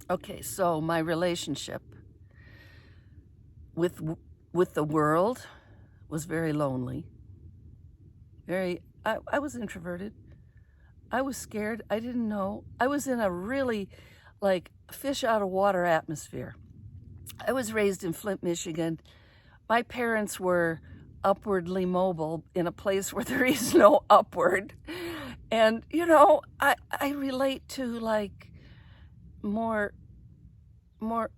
Okay, so my relationship with with the world was very lonely. I was introverted. I was scared. I didn't know. I was in a really like fish out of water atmosphere. I was raised in Flint, Michigan. My parents were upwardly mobile in a place where there is no upward. And I relate to like more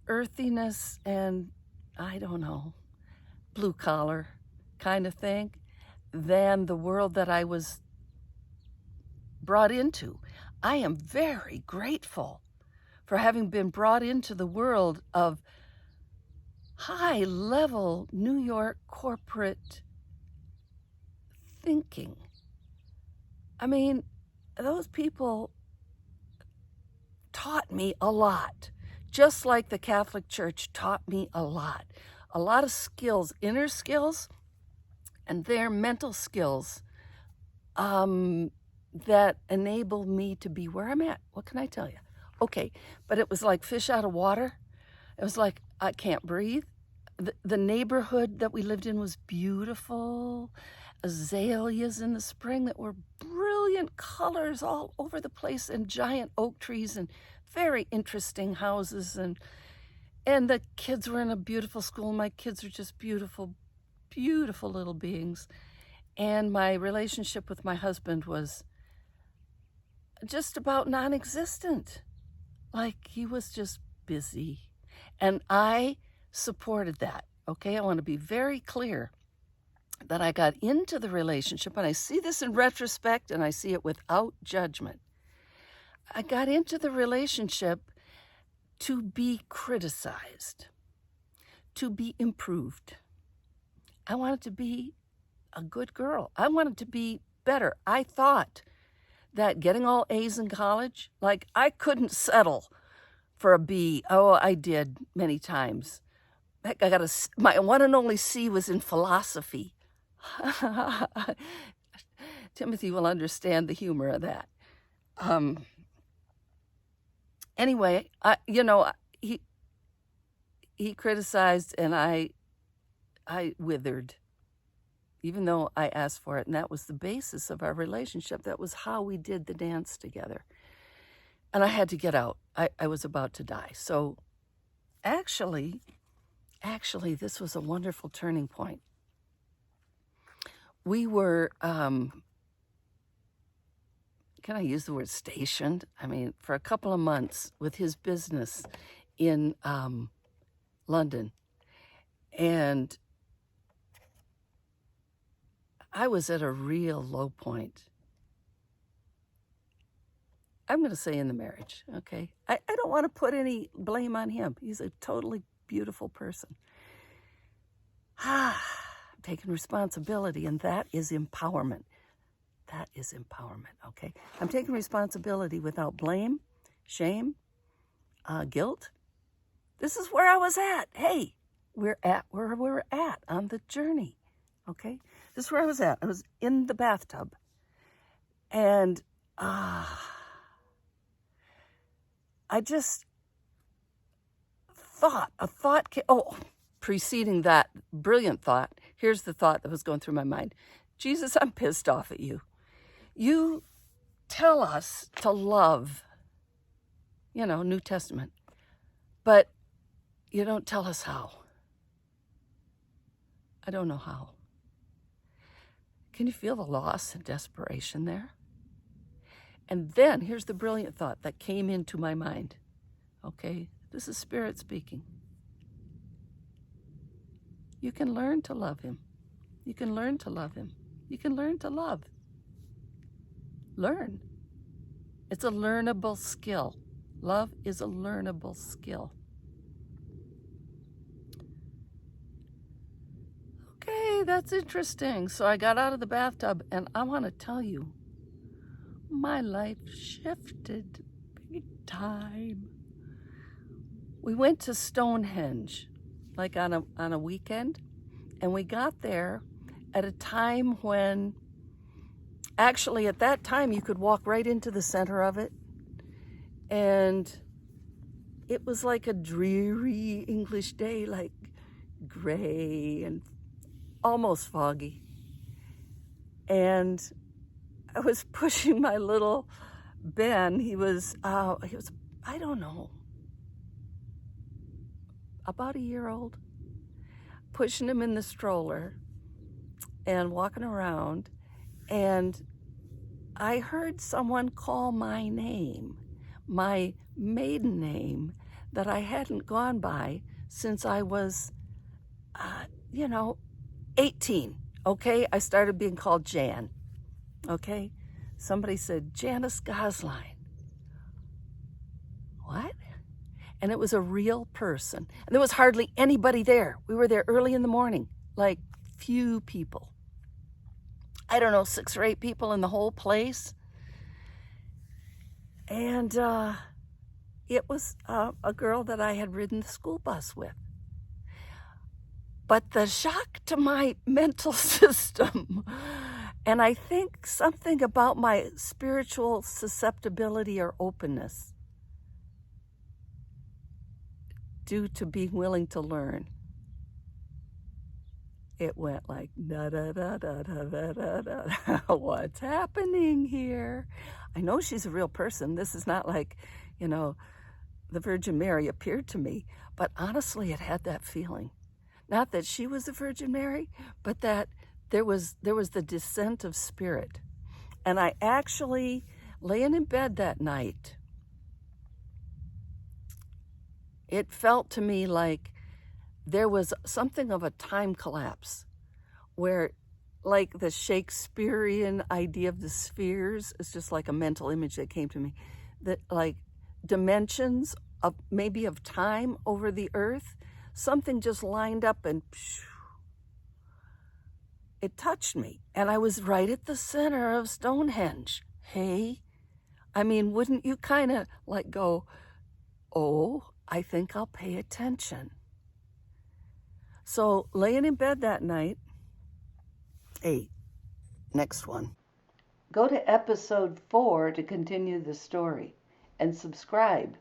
earthiness and I don't know, blue collar kind of thing than the world that I was brought into. I am very grateful for having been brought into the world of high level New York corporate thinking. I mean, those people taught me a lot, just like the Catholic Church taught me a lot of skills, inner skills, and their mental skills that enable me to be where I'm at. What can I tell you? Okay, but it was like fish out of water. It was like I can't breathe. The neighborhood that we lived in was beautiful. Azaleas in the spring that were brilliant colors all over the place, and giant oak trees and very interesting houses, and the kids were in a beautiful school. My kids are just beautiful, beautiful little beings. And my relationship with my husband was just about non-existent. Like he was just busy. And I supported that, okay? I want to be very clear that I got into the relationship, and I see this in retrospect, and I see it without judgment. I got into the relationship to be criticized, to be improved. I wanted to be a good girl. I wanted to be better. I thought that getting all A's in college, like I couldn't settle for a B. Oh, I did many times. Heck, my one and only C was in philosophy. Timothy will understand the humor of that. Anyway, he criticized, and I withered, even though I asked for it, and that was the basis of our relationship. That was how we did the dance together. And I had to get out. I was about to die. So actually, this was a wonderful turning point. We were, can I use the word stationed? I mean, for a couple of months with his business in London. And I was at a real low point. I'm going to say in the marriage, okay? I don't want to put any blame on him. He's a totally beautiful person. I'm taking responsibility, and that is empowerment. That is empowerment, okay? I'm taking responsibility without blame, shame, guilt. This is where I was at. Hey, we're at where we're at on the journey, okay? This is where I was at. I was in the bathtub. And I just thought, preceding that brilliant thought, here's the thought that was going through my mind. Jesus, I'm pissed off at you. You tell us to love, New Testament, but you don't tell us how. I don't know how. Can you feel the loss and desperation there? And then here's the brilliant thought that came into my mind. Okay, this is Spirit speaking. You can learn to love him. You can learn to love him. You can learn to love. Learn. It's a learnable skill. Love is a learnable skill. Okay, that's interesting. So I got out of the bathtub, and I want to tell you, my life shifted big time. We went to Stonehenge, like on a weekend, and we got there at a time when, actually at that time, you could walk right into the center of it, and it was like a dreary English day, like gray and almost foggy. And I was pushing my little Ben. He was, I don't know, about a year old, pushing him in the stroller and walking around. And I heard someone call my name, my maiden name that I hadn't gone by since I was, 18. Okay, I started being called Jan. Okay, somebody said, Janice Gosline. What? And it was a real person. And there was hardly anybody there. We were there early in the morning, like few people. I don't know, 6 or 8 people in the whole place. And it was a girl that I had ridden the school bus with. But the shock to my mental system, and I think something about my spiritual susceptibility or openness due to being willing to learn, it went like, da da da da da da da da. What's happening here? I know she's a real person. This is not like, the Virgin Mary appeared to me, but honestly, it had that feeling. Not that she was the Virgin Mary, but that there was the descent of spirit. And I actually, laying in bed that night, it felt to me like there was something of a time collapse where, like the Shakespearean idea of the spheres, is just like a mental image that came to me, that like dimensions of maybe of time over the earth, something just lined up and it touched me. And I was right at the center of Stonehenge. Hey, I mean, wouldn't you kind of like go, oh, I think I'll pay attention. So laying in bed that night, next one. Go to episode 4 to continue the story and subscribe.